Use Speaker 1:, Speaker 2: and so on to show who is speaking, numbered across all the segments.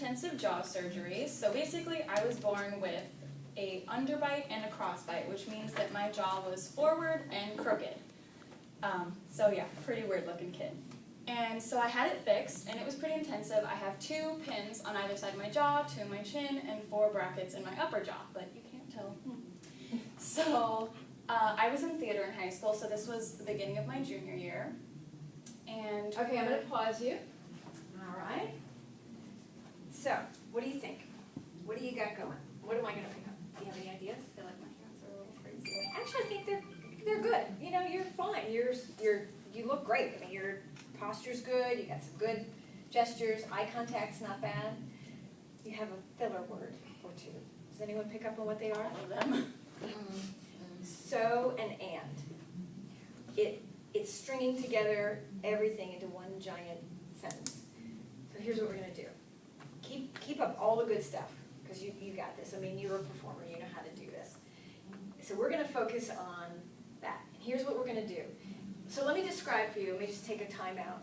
Speaker 1: intensive jaw surgery. So basically, I was born with a underbite and a crossbite, which means that my jaw was forward and crooked. So yeah, pretty weird looking kid. And so I had it fixed, and it was pretty intensive. I have 2 pins on either side of my jaw, 2 in my chin, and 4 brackets in my upper jaw, but you can't tell. So I was in theater in high school, so this was the beginning of my junior year. And
Speaker 2: okay, I'm going to pause you. All right. So, what do you think? What do you got going? What am I going to pick up? Do you have any ideas?
Speaker 1: I feel like my hands are a little crazy.
Speaker 2: Actually, I think they're good. You know, you're fine. You look great. I mean, your posture's good. You got some good gestures. Eye contact's not bad. You have a filler word or 2. Does anyone pick up on what they are?
Speaker 1: All of them.
Speaker 2: So and. It's stringing together everything into one giant sentence. So here's what we're going to do. Keep up all the good stuff, because you got this. I mean, you're a performer. You know how to do this. So we're going to focus on that. And here's what we're going to do. So let me describe for you. Let me just take a time out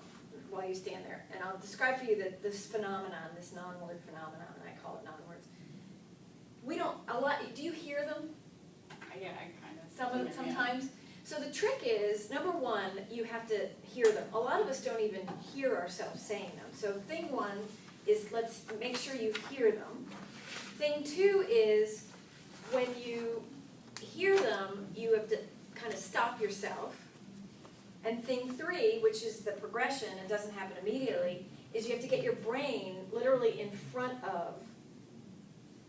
Speaker 2: while you stand there. And I'll describe for you this phenomenon, this non-word phenomenon, and I call it non-words. We don't, do you hear them?
Speaker 1: Yeah, I kind of.
Speaker 2: Sometimes. So the trick is, number 1, you have to hear them. A lot of us don't even hear ourselves saying them. So thing 1 is, let's make sure you hear them. Thing 2 is, when you hear them, you have to kind of stop yourself. And thing 3, which is the progression and doesn't happen immediately, is you have to get your brain literally in front of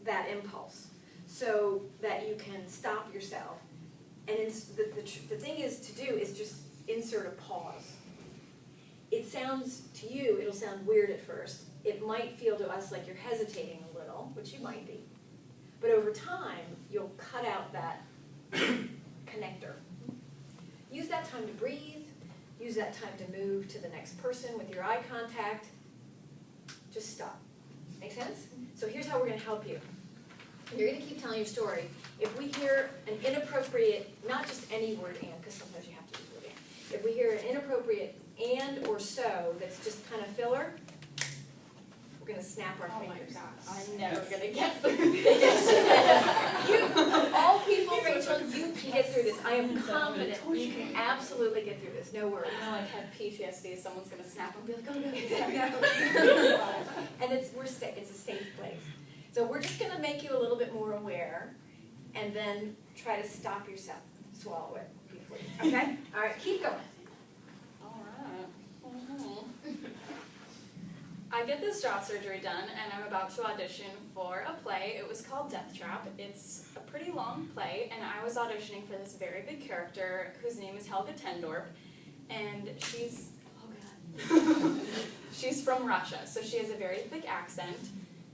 Speaker 2: that impulse so that you can stop yourself. And the thing is to do is just insert a pause. It sounds, to you, it'll sound weird at first. It might feel to us like you're hesitating a little, which you might be. But over time, you'll cut out that connector. Use that time to breathe. Use that time to move to the next person with your eye contact. Just stop. Make sense? So here's how we're going to help you. You're going to keep telling your story. If we hear an inappropriate, not just any word and, because sometimes you have to use word and. If we hear an inappropriate and or so that's just kind of filler, we're going to snap our fingers.
Speaker 1: Oh my gosh, I'm never going to get through this.
Speaker 2: Of all people, Rachel, you can get through this. I am confident you can absolutely get through this. No worries.
Speaker 1: I like have PTSD, someone's going to snap and be like, oh no.
Speaker 2: And it's a safe place. So we're just going to make you a little bit more aware, and then try to stop yourself. Swallow it before you. Okay? All right, keep going.
Speaker 1: All right. I get this jaw surgery done, and I'm about to audition for a play. It was called Death Trap. It's a pretty long play, and I was auditioning for this very big character whose name is Helga Tendorp, and she's, oh god, she's from Russia, so she has a very thick accent.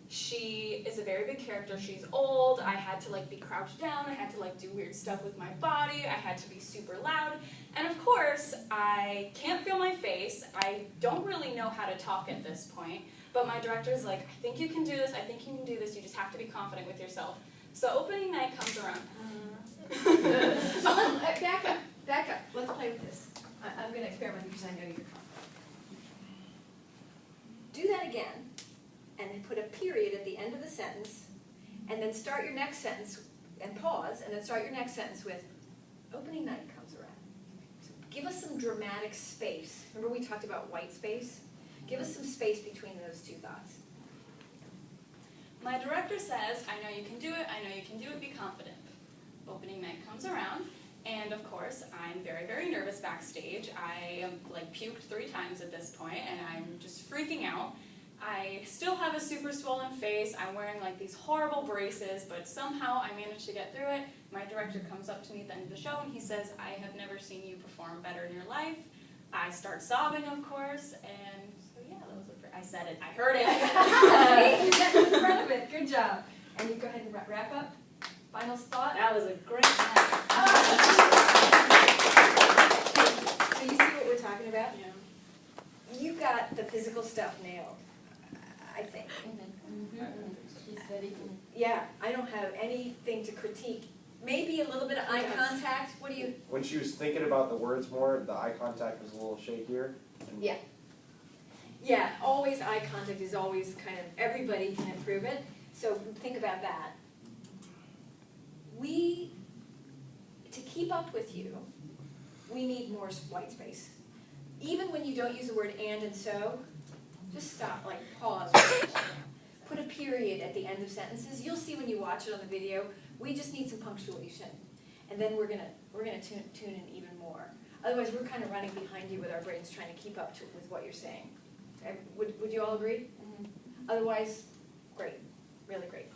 Speaker 1: She is a very big character. She's old. I had to be crouched down. I had to do weird stuff with my body. I had to be super loud. And of course, I can't feel my face. I don't really know how to talk at this point. But my director's like, I think you can do this. I think you can do this. You just have to be confident with yourself. So opening night comes around.
Speaker 2: So back up. Let's play with this. I'm going to experiment because I know you're confident. Do that again. And then put a period at the end of the sentence, and then start your next sentence, and pause, and then start your next sentence with, opening night comes around. So give us some dramatic space. Remember we talked about white space? Give us some space between those 2 thoughts.
Speaker 1: My director says, I know you can do it, I know you can do it, be confident. Opening night comes around, and of course, I'm very, very nervous backstage. I puked 3 times at this point, and I'm just freaking out. I still have a super swollen face. I'm wearing these horrible braces, but somehow I managed to get through it. My director comes up to me at the end of the show and he says, I have never seen you perform better in your life. I start sobbing, of course, and so yeah, that was I said it. I heard it.
Speaker 2: You got in front of it. Good job. And you go ahead and wrap up. Final thought.
Speaker 1: That was a great night.
Speaker 2: So you see what we're talking about?
Speaker 1: Yeah.
Speaker 2: You got the physical stuff nailed, I think. Yeah, I don't have anything to critique. Maybe a little bit of eye contact. What do you?
Speaker 3: When she was thinking about the words more, the eye contact was a little shakier.
Speaker 2: Yeah. Yeah, always eye contact is always kind of, everybody can improve it, so think about that. To keep up with you, we need more white space. Even when you don't use the word and so, just stop, like pause. Put a period at the end of sentences. You'll see when you watch it on the video, we just need some punctuation. And then we're gonna tune in even more. Otherwise, we're kind of running behind you with our brains trying to keep up with what you're saying. Would you all agree? Mm-hmm. Otherwise, great, really great.